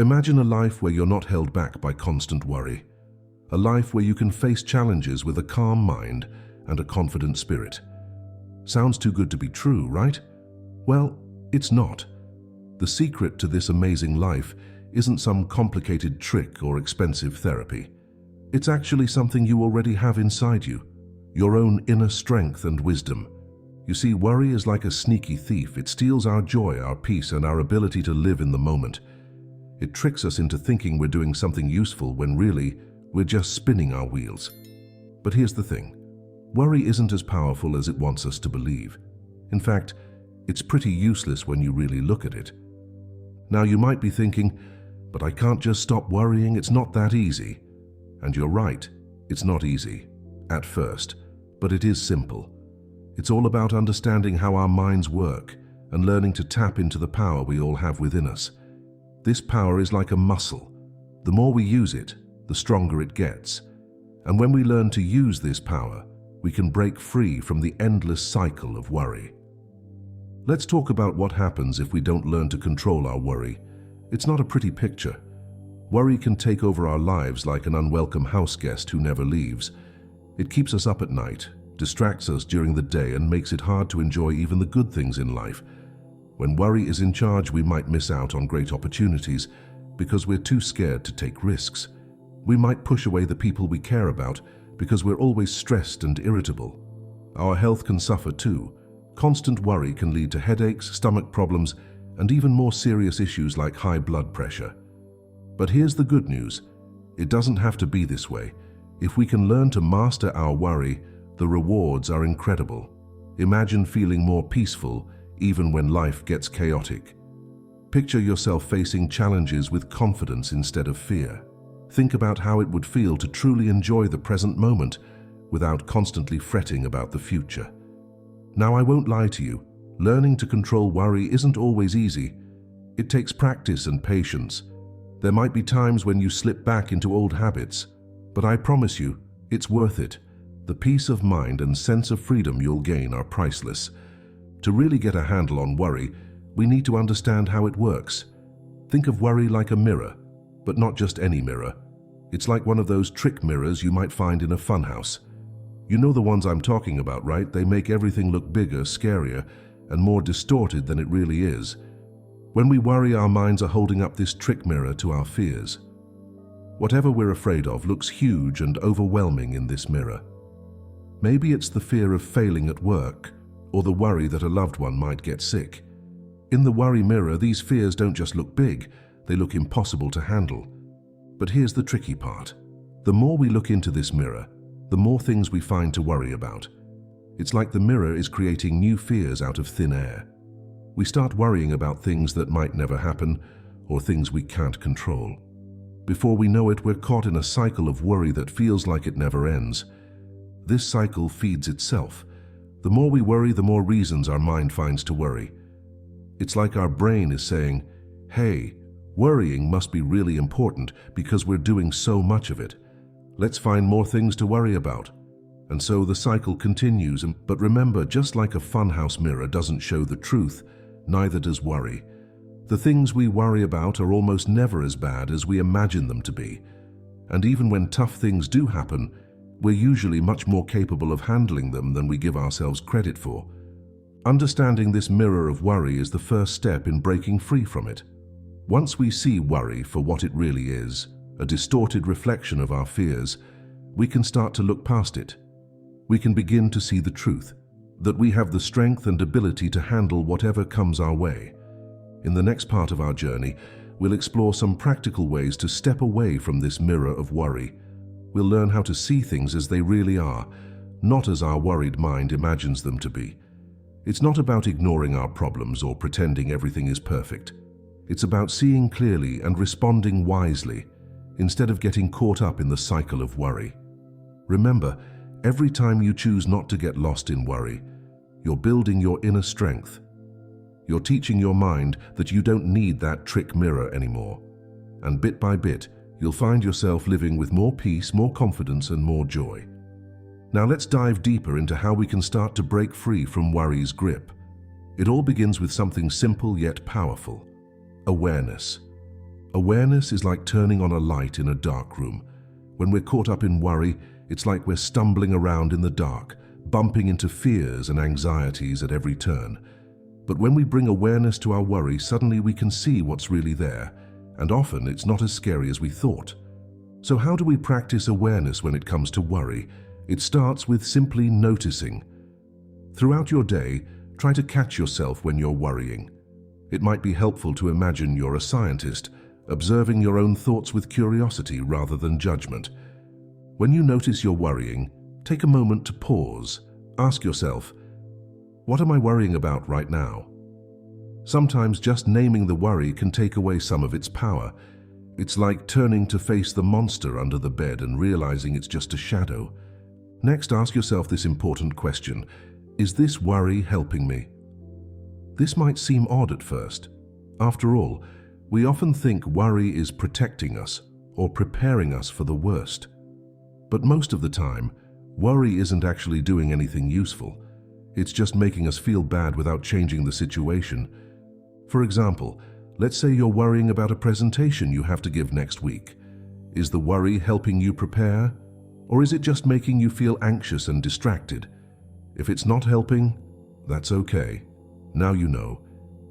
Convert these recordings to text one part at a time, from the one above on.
Imagine a life where you're not held back by constant worry. A life where you can face challenges with a calm mind and a confident spirit. Sounds too good to be true, right? Well, it's not. The secret to this amazing life isn't some complicated trick or expensive therapy. It's actually something you already have inside you, your own inner strength and wisdom. You see, worry is like a sneaky thief. It steals our joy, our peace, and our ability to live in the moment. It tricks us into thinking we're doing something useful when really we're just spinning our wheels. But here's the thing. Worry isn't as powerful as it wants us to believe. In fact, it's pretty useless when you really look at it. Now you might be thinking, but I can't just stop worrying, it's not that easy. And you're right, it's not easy, at first, but it is simple. It's all about understanding how our minds work and learning to tap into the power we all have within us. This power is like a muscle. The more we use it, the stronger it gets. And when we learn to use this power, we can break free from the endless cycle of worry. Let's talk about what happens if we don't learn to control our worry. It's not a pretty picture. Worry can take over our lives like an unwelcome house guest who never leaves. It keeps us up at night, distracts us during the day, and makes it hard to enjoy even the good things in life. When worry is in charge, we might miss out on great opportunities because we're too scared to take risks. We might push away the people we care about because we're always stressed and irritable. Our health can suffer too. Constant worry can lead to headaches, stomach problems, and even more serious issues like high blood pressure. But here's the good news. It doesn't have to be this way. If we can learn to master our worry, the rewards are incredible. Imagine feeling more peaceful even when life gets chaotic. Picture yourself facing challenges with confidence instead of fear. Think about how it would feel to truly enjoy the present moment without constantly fretting about the future. Now, I won't lie to you. Learning to control worry isn't always easy. It takes practice and patience. There might be times when you slip back into old habits, but I promise you, it's worth it. The peace of mind and sense of freedom you'll gain are priceless. To really get a handle on worry, we need to understand how it works. Think of worry like a mirror, but not just any mirror. It's like one of those trick mirrors you might find in a funhouse. You know the ones I'm talking about, right? They make everything look bigger, scarier, and more distorted than it really is. When we worry, our minds are holding up this trick mirror to our fears. Whatever we're afraid of looks huge and overwhelming in this mirror. Maybe it's the fear of failing at work, or the worry that a loved one might get sick. In the worry mirror, these fears don't just look big, they look impossible to handle. But here's the tricky part. The more we look into this mirror, the more things we find to worry about. It's like the mirror is creating new fears out of thin air. We start worrying about things that might never happen, or things we can't control. Before we know it, we're caught in a cycle of worry that feels like it never ends. This cycle feeds itself. The more we worry, the more reasons our mind finds to worry. It's like our brain is saying, hey, worrying must be really important because we're doing so much of it. Let's find more things to worry about. And so the cycle continues. But remember, just like a funhouse mirror doesn't show the truth, neither does worry. The things we worry about are almost never as bad as we imagine them to be. And even when tough things do happen, we're usually much more capable of handling them than we give ourselves credit for. Understanding this mirror of worry is the first step in breaking free from it. Once we see worry for what it really is, a distorted reflection of our fears, we can start to look past it. We can begin to see the truth, that we have the strength and ability to handle whatever comes our way. In the next part of our journey, we'll explore some practical ways to step away from this mirror of worry. We'll learn how to see things as they really are, not as our worried mind imagines them to be. It's not about ignoring our problems or pretending everything is perfect. It's about seeing clearly and responding wisely, instead of getting caught up in the cycle of worry. Remember, every time you choose not to get lost in worry, you're building your inner strength. You're teaching your mind that you don't need that trick mirror anymore. And bit by bit, you'll find yourself living with more peace, more confidence, and more joy. Now let's dive deeper into how we can start to break free from worry's grip. It all begins with something simple yet powerful: awareness. Awareness is like turning on a light in a dark room. When we're caught up in worry, it's like we're stumbling around in the dark, bumping into fears and anxieties at every turn. But when we bring awareness to our worry, suddenly we can see what's really there, and often it's not as scary as we thought. So how do we practice awareness when it comes to worry? It starts with simply noticing. Throughout your day, try to catch yourself when you're worrying. It might be helpful to imagine you're a scientist, observing your own thoughts with curiosity rather than judgment. When you notice you're worrying, take a moment to pause. Ask yourself, what am I worrying about right now? Sometimes just naming the worry can take away some of its power. It's like turning to face the monster under the bed and realizing it's just a shadow. Next, ask yourself this important question: is this worry helping me? This might seem odd at first. After all, we often think worry is protecting us or preparing us for the worst. But most of the time, worry isn't actually doing anything useful. It's just making us feel bad without changing the situation. For example, let's say you're worrying about a presentation you have to give next week. Is the worry helping you prepare? Or is it just making you feel anxious and distracted? If it's not helping, that's okay. Now you know,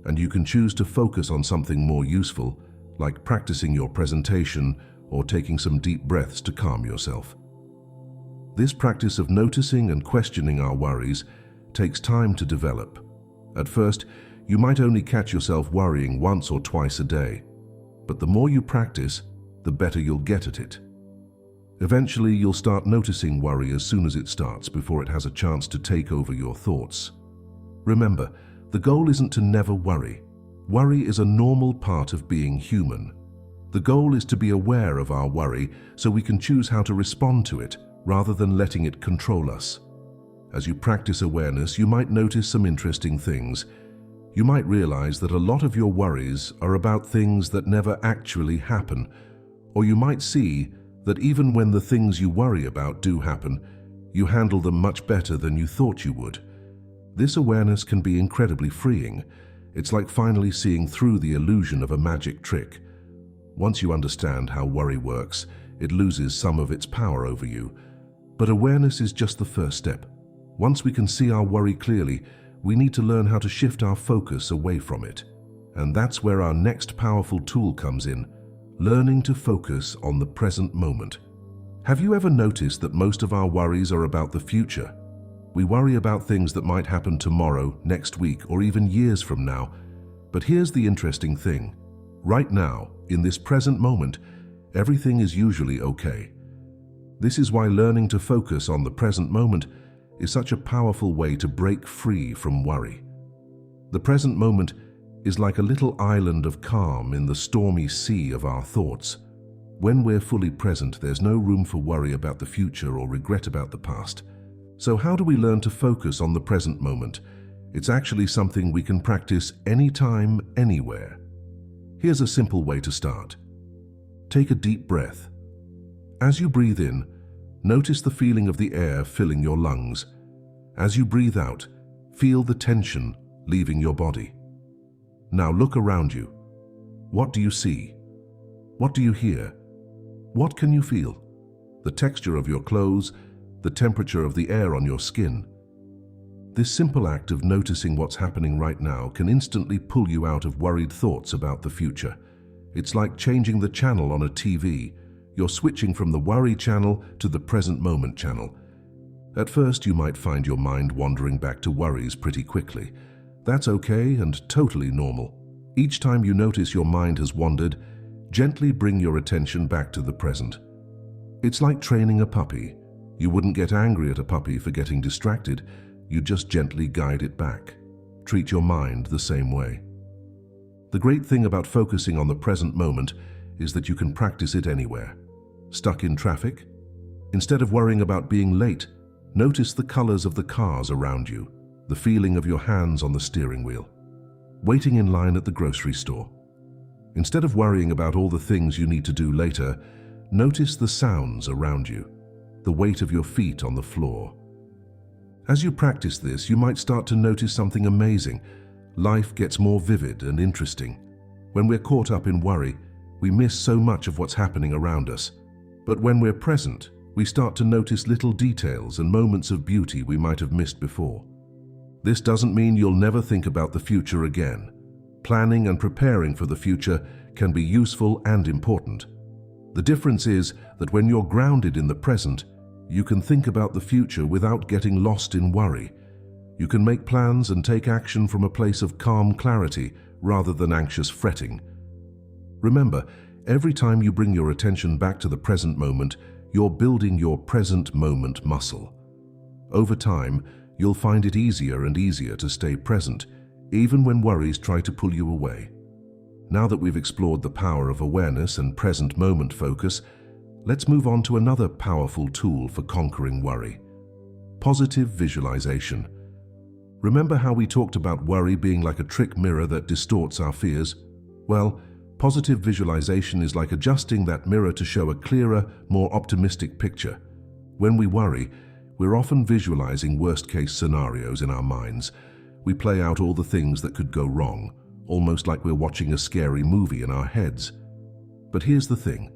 and you can choose to focus on something more useful, like practicing your presentation or taking some deep breaths to calm yourself. This practice of noticing and questioning our worries takes time to develop. At first, you might only catch yourself worrying once or twice a day, but the more you practice, the better you'll get at it. Eventually, you'll start noticing worry as soon as it starts, before it has a chance to take over your thoughts. Remember, the goal isn't to never worry. Worry is a normal part of being human. The goal is to be aware of our worry so we can choose how to respond to it rather than letting it control us. As you practice awareness, you might notice some interesting things. You might realize that a lot of your worries are about things that never actually happen, or you might see that even when the things you worry about do happen, you handle them much better than you thought you would. This awareness can be incredibly freeing. It's like finally seeing through the illusion of a magic trick. Once you understand how worry works, it loses some of its power over you. But awareness is just the first step. Once we can see our worry clearly, we need to learn how to shift our focus away from it. And that's where our next powerful tool comes in: learning to focus on the present moment. Have you ever noticed that most of our worries are about the future? We worry about things that might happen tomorrow, next week, or even years from now. But here's the interesting thing. Right now, in this present moment, everything is usually okay. This is why learning to focus on the present moment is such a powerful way to break free from worry. The present moment is like a little island of calm in the stormy sea of our thoughts. When we're fully present, there's no room for worry about the future or regret about the past. So how do we learn to focus on the present moment? It's actually something we can practice anytime, anywhere. Here's a simple way to start. Take a deep breath. As you breathe in, notice the feeling of the air filling your lungs. As you breathe out, feel the tension leaving your body. Now look around you. What do you see? What do you hear? What can you feel? The texture of your clothes, the temperature of the air on your skin. This simple act of noticing what's happening right now can instantly pull you out of worried thoughts about the future. It's like changing the channel on a TV. You're switching from the worry channel to the present moment channel. At first, you might find your mind wandering back to worries pretty quickly. That's okay and totally normal. Each time you notice your mind has wandered, gently bring your attention back to the present. It's like training a puppy. You wouldn't get angry at a puppy for getting distracted. You just gently guide it back. Treat your mind the same way. The great thing about focusing on the present moment is that you can practice it anywhere. Stuck in traffic? Instead of worrying about being late, notice the colors of the cars around you, the feeling of your hands on the steering wheel. Waiting in line at the grocery store. Instead of worrying about all the things you need to do later, notice the sounds around you, the weight of your feet on the floor. As you practice this, you might start to notice something amazing. Life gets more vivid and interesting. When we're caught up in worry, we miss so much of what's happening around us. But when we're present, we start to notice little details and moments of beauty we might have missed before. This doesn't mean you'll never think about the future again. Planning and preparing for the future can be useful and important. The difference is that when you're grounded in the present, you can think about the future without getting lost in worry. You can make plans and take action from a place of calm clarity rather than anxious fretting. Remember, every time you bring your attention back to the present moment, you're building your present moment muscle. Over time, you'll find it easier and easier to stay present, even when worries try to pull you away. Now that we've explored the power of awareness and present moment focus, let's move on to another powerful tool for conquering worry: positive visualization. Remember how we talked about worry being like a trick mirror that distorts our fears? Well, positive visualization is like adjusting that mirror to show a clearer, more optimistic picture. When we worry, we're often visualizing worst-case scenarios in our minds. We play out all the things that could go wrong, almost like we're watching a scary movie in our heads. But here's the thing: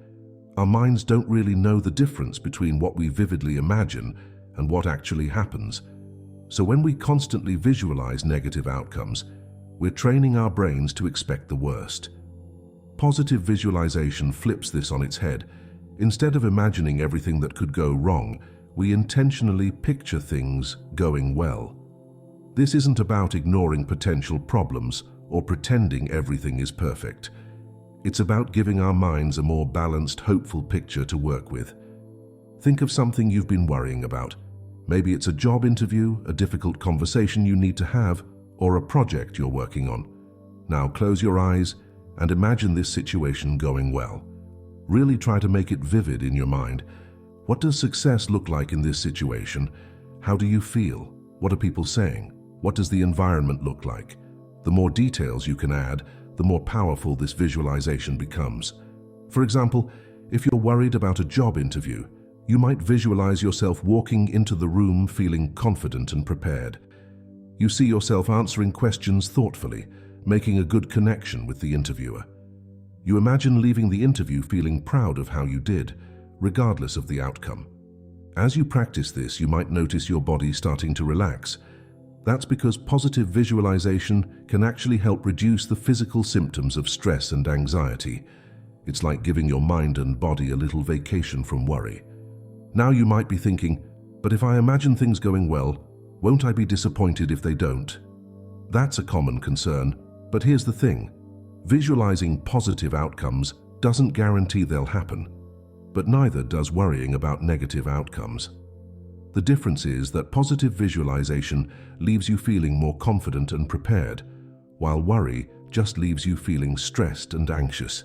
our minds don't really know the difference between what we vividly imagine and what actually happens. So when we constantly visualize negative outcomes, we're training our brains to expect the worst. Positive visualization flips this on its head. Instead of imagining everything that could go wrong, we intentionally picture things going well. This isn't about ignoring potential problems or pretending everything is perfect. It's about giving our minds a more balanced, hopeful picture to work with. Think of something you've been worrying about. Maybe it's a job interview, a difficult conversation you need to have, or a project you're working on. Now close your eyes and imagine this situation going well. Really try to make it vivid in your mind. What does success look like in this situation? How do you feel? What are people saying? What does the environment look like? The more details you can add, the more powerful this visualization becomes. For example, if you're worried about a job interview, you might visualize yourself walking into the room feeling confident and prepared. You see yourself answering questions thoughtfully, making a good connection with the interviewer. You imagine leaving the interview feeling proud of how you did, regardless of the outcome. As you practice this, you might notice your body starting to relax. That's because positive visualization can actually help reduce the physical symptoms of stress and anxiety. It's like giving your mind and body a little vacation from worry. Now you might be thinking, but if I imagine things going well, won't I be disappointed if they don't? That's a common concern, but here's the thing. Visualizing positive outcomes doesn't guarantee they'll happen, but neither does worrying about negative outcomes. The difference is that positive visualization leaves you feeling more confident and prepared, while worry just leaves you feeling stressed and anxious.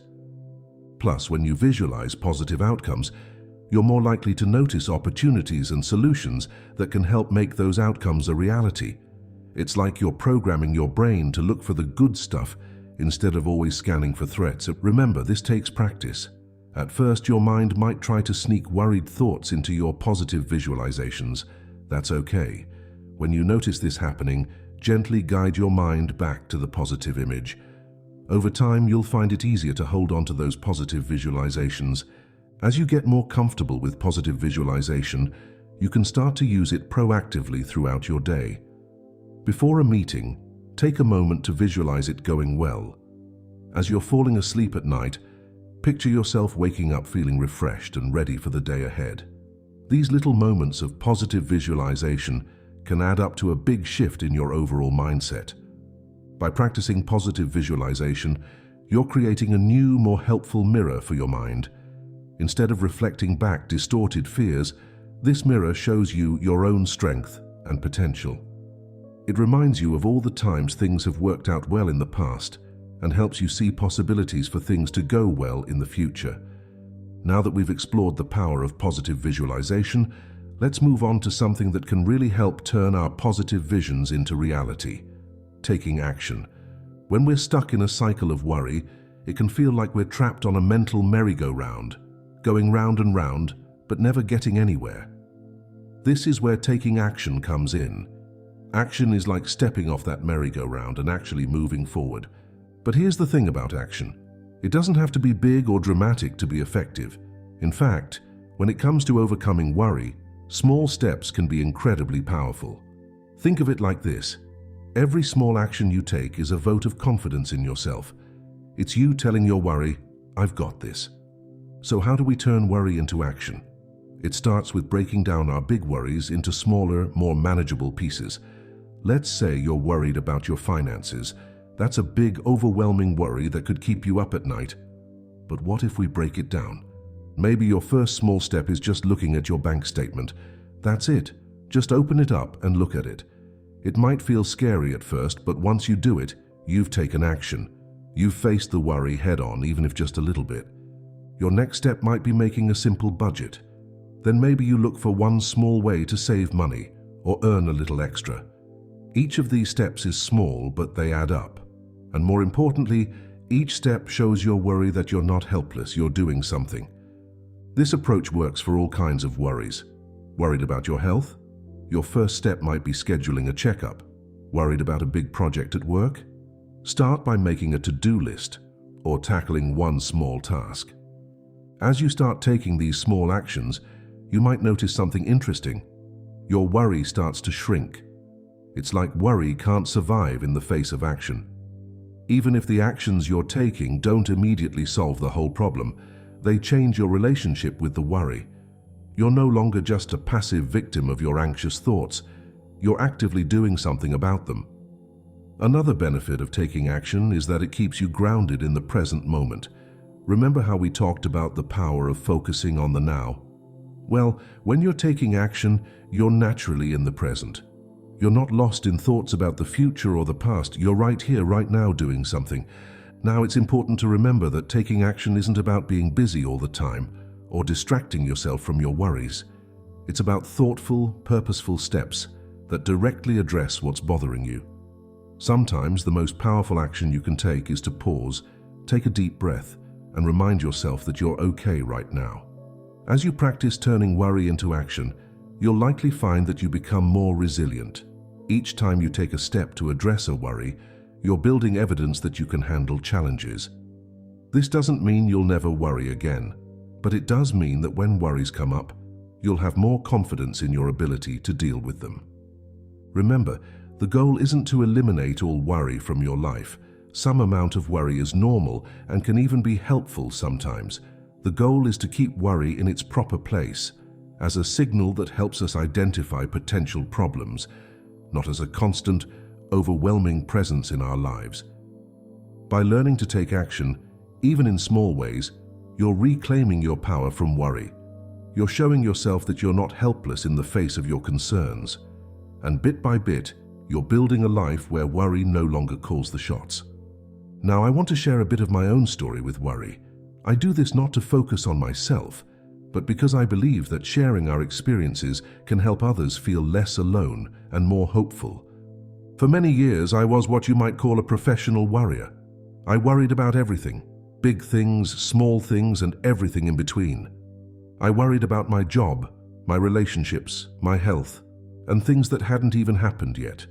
Plus, when you visualize positive outcomes, you're more likely to notice opportunities and solutions that can help make those outcomes a reality. It's like you're programming your brain to look for the good stuff instead of always scanning for threats. Remember, this takes practice. At first, your mind might try to sneak worried thoughts into your positive visualizations. That's okay. When you notice this happening, gently guide your mind back to the positive image. Over time, you'll find it easier to hold on to those positive visualizations. As you get more comfortable with positive visualization, you can start to use it proactively throughout your day. Before a meeting, take a moment to visualize it going well. As you're falling asleep at night, picture yourself waking up feeling refreshed and ready for the day ahead. These little moments of positive visualization can add up to a big shift in your overall mindset. By practicing positive visualization, you're creating a new, more helpful mirror for your mind. Instead of reflecting back distorted fears, this mirror shows you your own strength and potential. It reminds you of all the times things have worked out well in the past and helps you see possibilities for things to go well in the future. Now that we've explored the power of positive visualization, let's move on to something that can really help turn our positive visions into reality: taking action. When we're stuck in a cycle of worry, it can feel like we're trapped on a mental merry-go-round, going round and round, but never getting anywhere. This is where taking action comes in. Action is like stepping off that merry-go-round and actually moving forward. But here's the thing about action. It doesn't have to be big or dramatic to be effective. In fact, when it comes to overcoming worry, small steps can be incredibly powerful. Think of it like this. Every small action you take is a vote of confidence in yourself. It's you telling your worry, "I've got this." So how do we turn worry into action? It starts with breaking down our big worries into smaller, more manageable pieces. Let's say you're worried about your finances. That's a big, overwhelming worry that could keep you up at night. But what if we break it down? Maybe your first small step is just looking at your bank statement. That's it. Just open it up and look at it. It might feel scary at first, but once you do it, you've taken action. You've faced the worry head-on, even if just a little bit. Your next step might be making a simple budget. Then maybe you look for one small way to save money or earn a little extra. Each of these steps is small, but they add up. And more importantly, each step shows your worry that you're not helpless, you're doing something. This approach works for all kinds of worries. Worried about your health? Your first step might be scheduling a checkup. Worried about a big project at work? Start by making a to-do list or tackling one small task. As you start taking these small actions, you might notice something interesting. Your worry starts to shrink. It's like worry can't survive in the face of action. Even if the actions you're taking don't immediately solve the whole problem, they change your relationship with the worry. You're no longer just a passive victim of your anxious thoughts. You're actively doing something about them. Another benefit of taking action is that it keeps you grounded in the present moment. Remember how we talked about the power of focusing on the now? Well, when you're taking action, you're naturally in the present. You're not lost in thoughts about the future or the past. You're right here, right now, doing something. Now, it's important to remember that taking action isn't about being busy all the time or distracting yourself from your worries. It's about thoughtful, purposeful steps that directly address what's bothering you. Sometimes the most powerful action you can take is to pause, take a deep breath, and remind yourself that you're okay right now. As you practice turning worry into action, you'll likely find that you become more resilient. Each time you take a step to address a worry, you're building evidence that you can handle challenges. This doesn't mean you'll never worry again, but it does mean that when worries come up, you'll have more confidence in your ability to deal with them. Remember, the goal isn't to eliminate all worry from your life. Some amount of worry is normal and can even be helpful sometimes. The goal is to keep worry in its proper place, as a signal that helps us identify potential problems, not as a constant, overwhelming presence in our lives. By learning to take action, even in small ways, you're reclaiming your power from worry. You're showing yourself that you're not helpless in the face of your concerns. And bit by bit, you're building a life where worry no longer calls the shots. Now, I want to share a bit of my own story with worry. I do this not to focus on myself, but because I believe that sharing our experiences can help others feel less alone and more hopeful. For many years, I was what you might call a professional worrier. I worried about everything, big things, small things, and everything in between. I worried about my job, my relationships, my health, and things that hadn't even happened yet.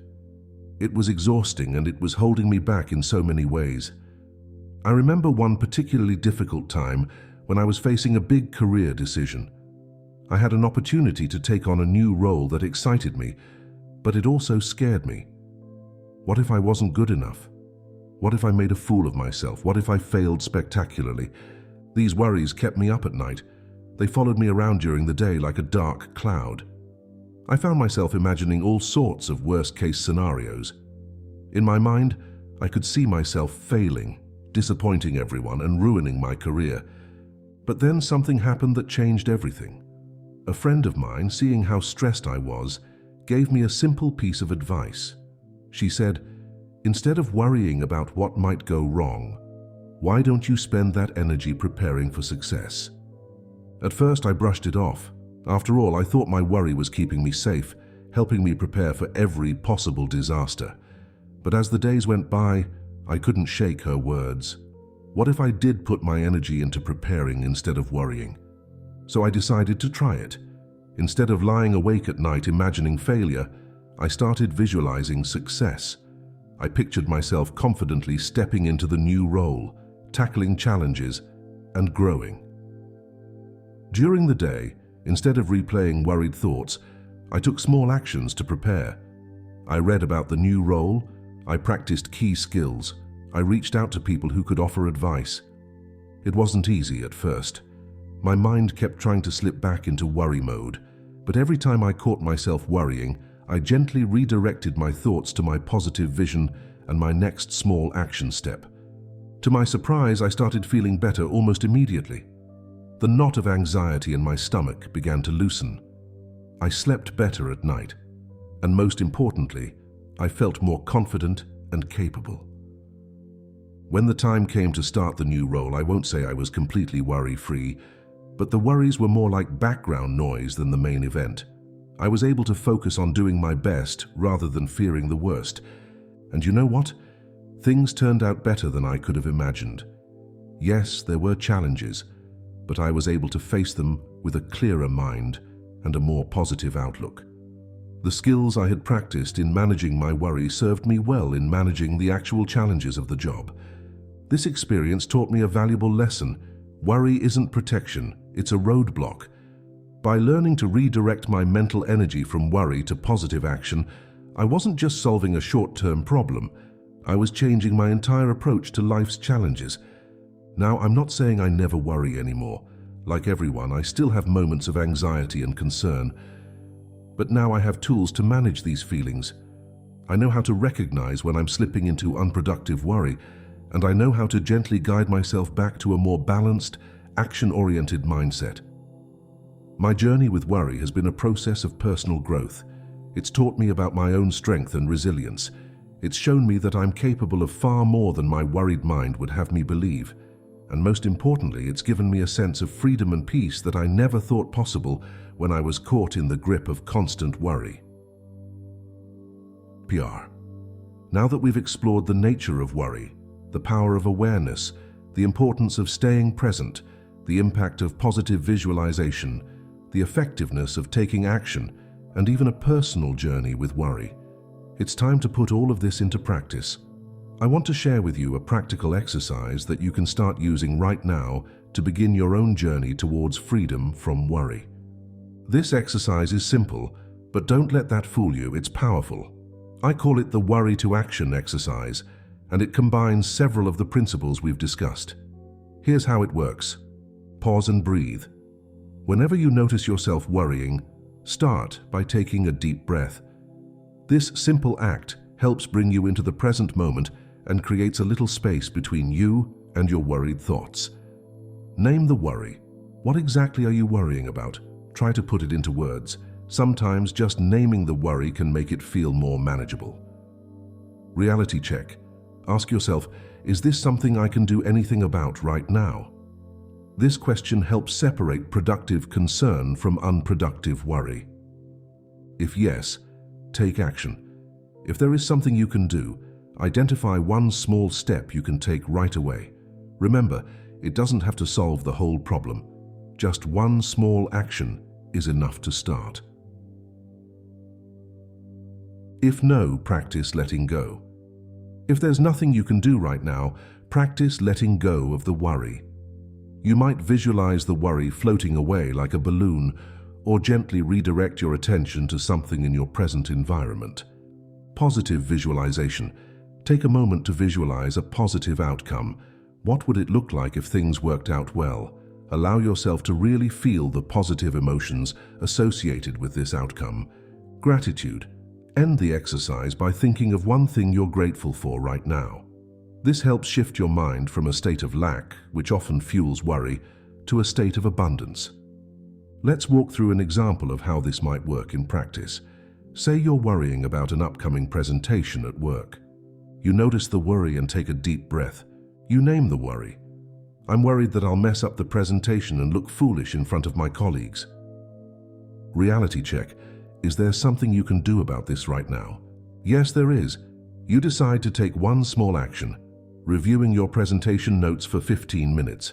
It was exhausting, and it was holding me back in so many ways. I remember one particularly difficult time when I was facing a big career decision. I had an opportunity to take on a new role that excited me, but it also scared me. What if I wasn't good enough? What if I made a fool of myself? What if I failed spectacularly? These worries kept me up at night. They followed me around during the day like a dark cloud. I found myself imagining all sorts of worst-case scenarios. In my mind, I could see myself failing, disappointing everyone, and ruining my career. But then something happened that changed everything. A friend of mine, seeing how stressed I was, gave me a simple piece of advice. She said, "Instead of worrying about what might go wrong, why don't you spend that energy preparing for success?" At first, I brushed it off. After all, I thought my worry was keeping me safe, helping me prepare for every possible disaster. But as the days went by, I couldn't shake her words. What if I did put my energy into preparing instead of worrying? So I decided to try it. Instead of lying awake at night imagining failure, I started visualizing success. I pictured myself confidently stepping into the new role, tackling challenges, and growing. During the day, instead of replaying worried thoughts, I took small actions to prepare. I read about the new role, I practiced key skills, I reached out to people who could offer advice. It wasn't easy at first. My mind kept trying to slip back into worry mode, but every time I caught myself worrying, I gently redirected my thoughts to my positive vision and my next small action step. To my surprise, I started feeling better almost immediately. The knot of anxiety in my stomach began to loosen. I slept better at night, and most importantly, I felt more confident and capable. When the time came to start the new role, I won't say I was completely worry-free, but the worries were more like background noise than the main event. I was able to focus on doing my best rather than fearing the worst. And you know what? Things turned out better than I could have imagined. Yes, there were challenges, but I was able to face them with a clearer mind and a more positive outlook. The skills I had practiced in managing my worry served me well in managing the actual challenges of the job. This experience taught me a valuable lesson. Worry isn't protection, it's a roadblock. By learning to redirect my mental energy from worry to positive action, I wasn't just solving a short-term problem, I was changing my entire approach to life's challenges. Now, I'm not saying I never worry anymore. Like everyone, I still have moments of anxiety and concern. But now I have tools to manage these feelings. I know how to recognize when I'm slipping into unproductive worry, and I know how to gently guide myself back to a more balanced, action-oriented mindset. My journey with worry has been a process of personal growth. It's taught me about my own strength and resilience. It's shown me that I'm capable of far more than my worried mind would have me believe. And most importantly, it's given me a sense of freedom and peace that I never thought possible when I was caught in the grip of constant worry. PR. Now that we've explored the nature of worry, the power of awareness, the importance of staying present, the impact of positive visualization, the effectiveness of taking action, and even a personal journey with worry, it's time to put all of this into practice. I want to share with you a practical exercise that you can start using right now to begin your own journey towards freedom from worry. This exercise is simple, but don't let that fool you, it's powerful. I call it the Worry to Action exercise, and it combines several of the principles we've discussed. Here's how it works. Pause and breathe. Whenever you notice yourself worrying, start by taking a deep breath. This simple act helps bring you into the present moment and creates a little space between you and your worried thoughts. Name the worry. What exactly are you worrying about? Try to put it into words. Sometimes just naming the worry can make it feel more manageable. Reality check. Ask yourself, is this something I can do anything about right now? This question helps separate productive concern from unproductive worry. If yes, take action. If there is something you can do, identify one small step you can take right away. Remember, it doesn't have to solve the whole problem. Just one small action is enough to start. If no, practice letting go. If there's nothing you can do right now, practice letting go of the worry. You might visualize the worry floating away like a balloon, or gently redirect your attention to something in your present environment. Positive visualization. Take a moment to visualize a positive outcome. What would it look like if things worked out well? Allow yourself to really feel the positive emotions associated with this outcome. Gratitude. End the exercise by thinking of one thing you're grateful for right now. This helps shift your mind from a state of lack, which often fuels worry, to a state of abundance. Let's walk through an example of how this might work in practice. Say you're worrying about an upcoming presentation at work. You notice the worry and take a deep breath. You name the worry. I'm worried that I'll mess up the presentation and look foolish in front of my colleagues. Reality check. Is there something you can do about this right now? Yes, there is. You decide to take one small action, reviewing your presentation notes for 15 minutes.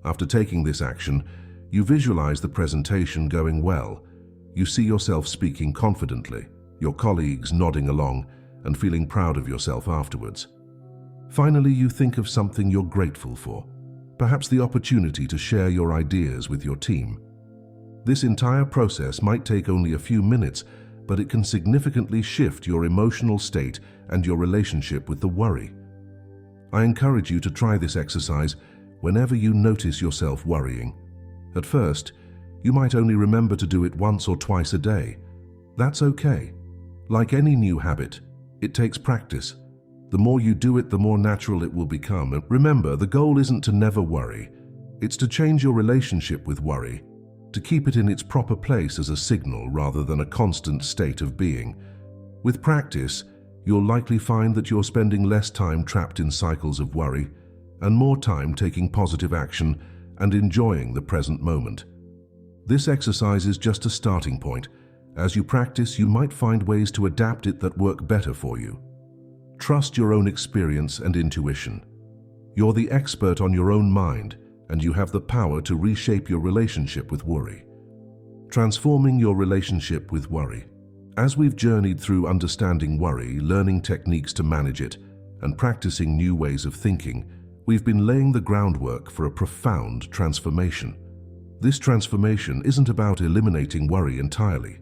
After taking this action, you visualize the presentation going well. You see yourself speaking confidently, your colleagues nodding along and feeling proud of yourself afterwards. Finally, you think of something you're grateful for, perhaps the opportunity to share your ideas with your team. This entire process might take only a few minutes, but it can significantly shift your emotional state and your relationship with the worry. I encourage you to try this exercise whenever you notice yourself worrying. At first, you might only remember to do it once or twice a day. That's okay. Like any new habit, it takes practice. The more you do it, the more natural it will become. And remember, the goal isn't to never worry. It's to change your relationship with worry, to keep it in its proper place as a signal rather than a constant state of being. With practice, you'll likely find that you're spending less time trapped in cycles of worry and more time taking positive action and enjoying the present moment. This exercise is just a starting point. As you practice, you might find ways to adapt it that work better for you. Trust your own experience and intuition. You're the expert on your own mind, and you have the power to reshape your relationship with worry. Transforming your relationship with worry. As we've journeyed through understanding worry, learning techniques to manage it, and practicing new ways of thinking, we've been laying the groundwork for a profound transformation. This transformation isn't about eliminating worry entirely.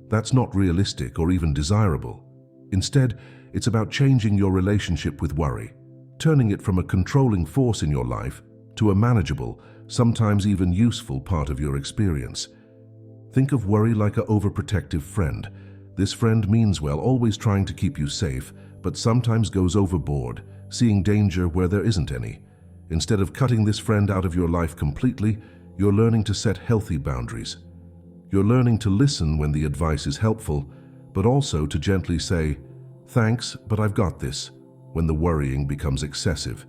That's not realistic or even desirable. Instead, it's about changing your relationship with worry, turning it from a controlling force in your life to a manageable, sometimes even useful part of your experience. Think of worry like an overprotective friend. This friend means well, always trying to keep you safe, but sometimes goes overboard, seeing danger where there isn't any. Instead of cutting this friend out of your life completely, you're learning to set healthy boundaries. You're learning to listen when the advice is helpful, but also to gently say, "Thanks, but I've got this," when the worrying becomes excessive.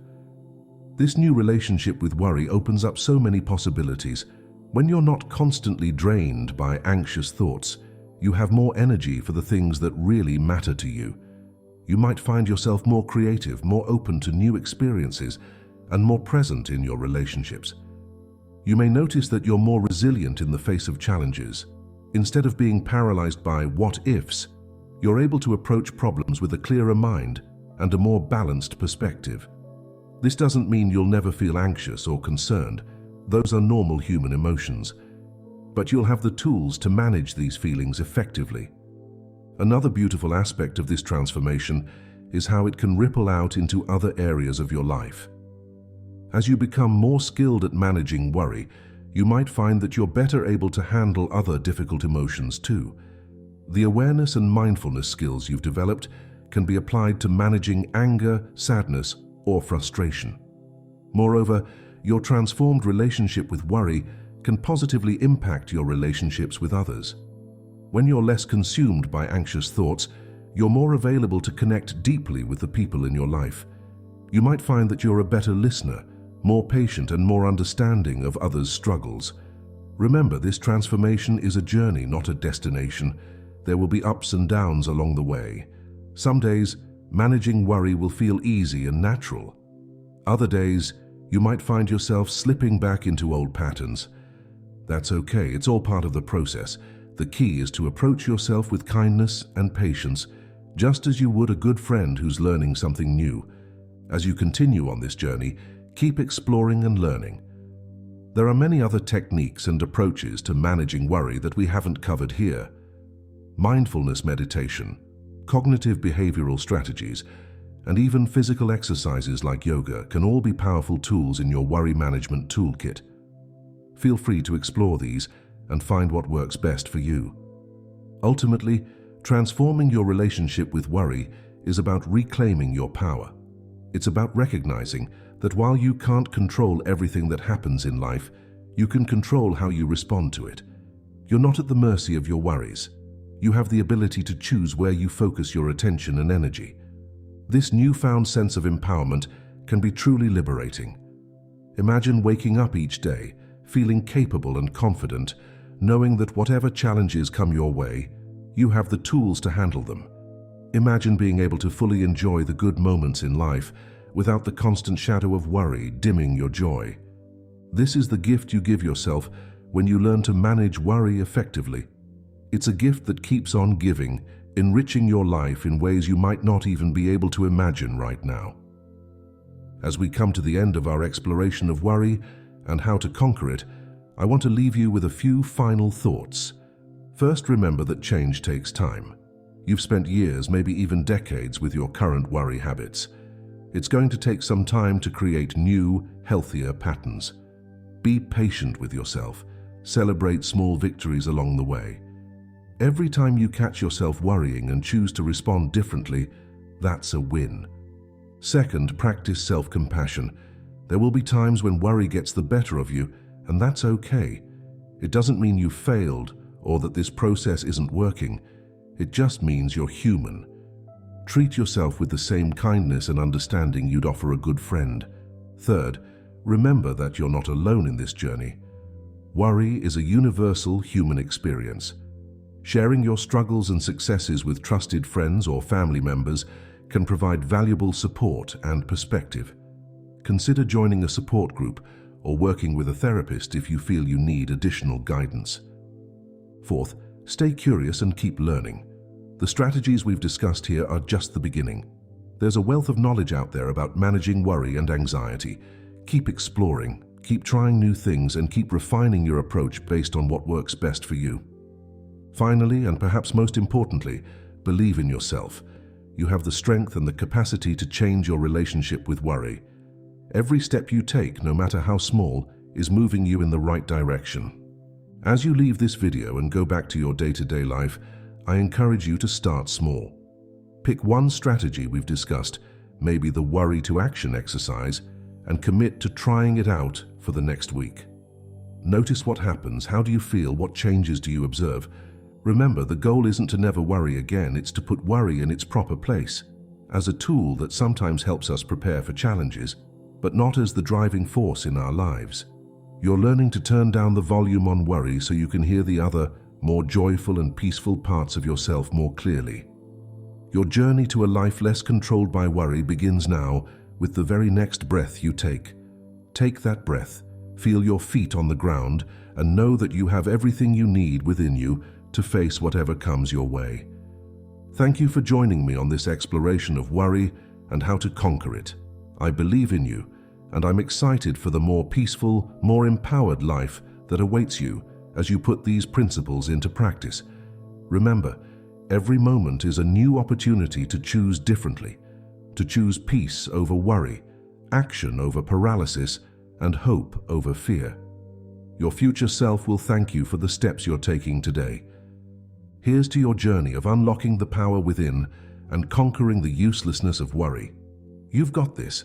This new relationship with worry opens up so many possibilities. When you're not constantly drained by anxious thoughts, you have more energy for the things that really matter to you. You might find yourself more creative, more open to new experiences, and more present in your relationships. You may notice that you're more resilient in the face of challenges. Instead of being paralyzed by what-ifs, you're able to approach problems with a clearer mind and a more balanced perspective. This doesn't mean you'll never feel anxious or concerned. Those are normal human emotions. But you'll have the tools to manage these feelings effectively. Another beautiful aspect of this transformation is how it can ripple out into other areas of your life. As you become more skilled at managing worry, you might find that you're better able to handle other difficult emotions too. The awareness and mindfulness skills you've developed can be applied to managing anger, sadness, or frustration. Moreover, your transformed relationship with worry can positively impact your relationships with others. When you're less consumed by anxious thoughts, you're more available to connect deeply with the people in your life. You might find that you're a better listener, more patient and more understanding of others' struggles. Remember, this transformation is a journey, not a destination. There will be ups and downs along the way. Some days, managing worry will feel easy and natural. Other days, you might find yourself slipping back into old patterns. That's okay, it's all part of the process. The key is to approach yourself with kindness and patience, just as you would a good friend who's learning something new. As you continue on this journey, keep exploring and learning. There are many other techniques and approaches to managing worry that we haven't covered here. Mindfulness meditation, cognitive behavioral strategies, and even physical exercises like yoga can all be powerful tools in your worry management toolkit. Feel free to explore these and find what works best for you. Ultimately, transforming your relationship with worry is about reclaiming your power. It's about recognizing that while you can't control everything that happens in life, you can control how you respond to it. You're not at the mercy of your worries. You have the ability to choose where you focus your attention and energy. This newfound sense of empowerment can be truly liberating. Imagine waking up each day, feeling capable and confident, knowing that whatever challenges come your way, you have the tools to handle them. Imagine being able to fully enjoy the good moments in life without the constant shadow of worry dimming your joy. This is the gift you give yourself when you learn to manage worry effectively. It's a gift that keeps on giving, enriching your life in ways you might not even be able to imagine right now. As we come to the end of our exploration of worry and how to conquer it, I want to leave you with a few final thoughts. First, remember that change takes time. You've spent years, maybe even decades, with your current worry habits. It's going to take some time to create new, healthier patterns. Be patient with yourself. Celebrate small victories along the way. Every time you catch yourself worrying and choose to respond differently, that's a win. Second, practice self-compassion. There will be times when worry gets the better of you, and that's okay. It doesn't mean you failed or that this process isn't working. It just means you're human. Treat yourself with the same kindness and understanding you'd offer a good friend. Third, remember that you're not alone in this journey. Worry is a universal human experience. Sharing your struggles and successes with trusted friends or family members can provide valuable support and perspective. Consider joining a support group or working with a therapist if you feel you need additional guidance. Fourth, stay curious and keep learning. The strategies we've discussed here are just the beginning. There's a wealth of knowledge out there about managing worry and anxiety. Keep exploring, keep trying new things, and keep refining your approach based on what works best for you. Finally, and perhaps most importantly, believe in yourself. You have the strength and the capacity to change your relationship with worry. Every step you take, no matter how small, is moving you in the right direction. As you leave this video and go back to your day-to-day life, I encourage you to start small. Pick one strategy we've discussed, maybe the worry to action exercise, and commit to trying it out for the next week. Notice what happens. How do you feel? What changes do you observe? Remember, the goal isn't to never worry again, it's to put worry in its proper place, as a tool that sometimes helps us prepare for challenges, but not as the driving force in our lives. You're learning to turn down the volume on worry so you can hear the other, more joyful and peaceful parts of yourself more clearly. Your journey to a life less controlled by worry begins now with the very next breath you take. Take that breath, feel your feet on the ground, and know that you have everything you need within you to face whatever comes your way. Thank you for joining me on this exploration of worry and how to conquer it. I believe in you, and I'm excited for the more peaceful, more empowered life that awaits you as you put these principles into practice. Remember, every moment is a new opportunity to choose differently, to choose peace over worry, action over paralysis, and hope over fear. Your future self will thank you for the steps you're taking today. Here's to your journey of unlocking the power within and conquering the uselessness of worry. You've got this.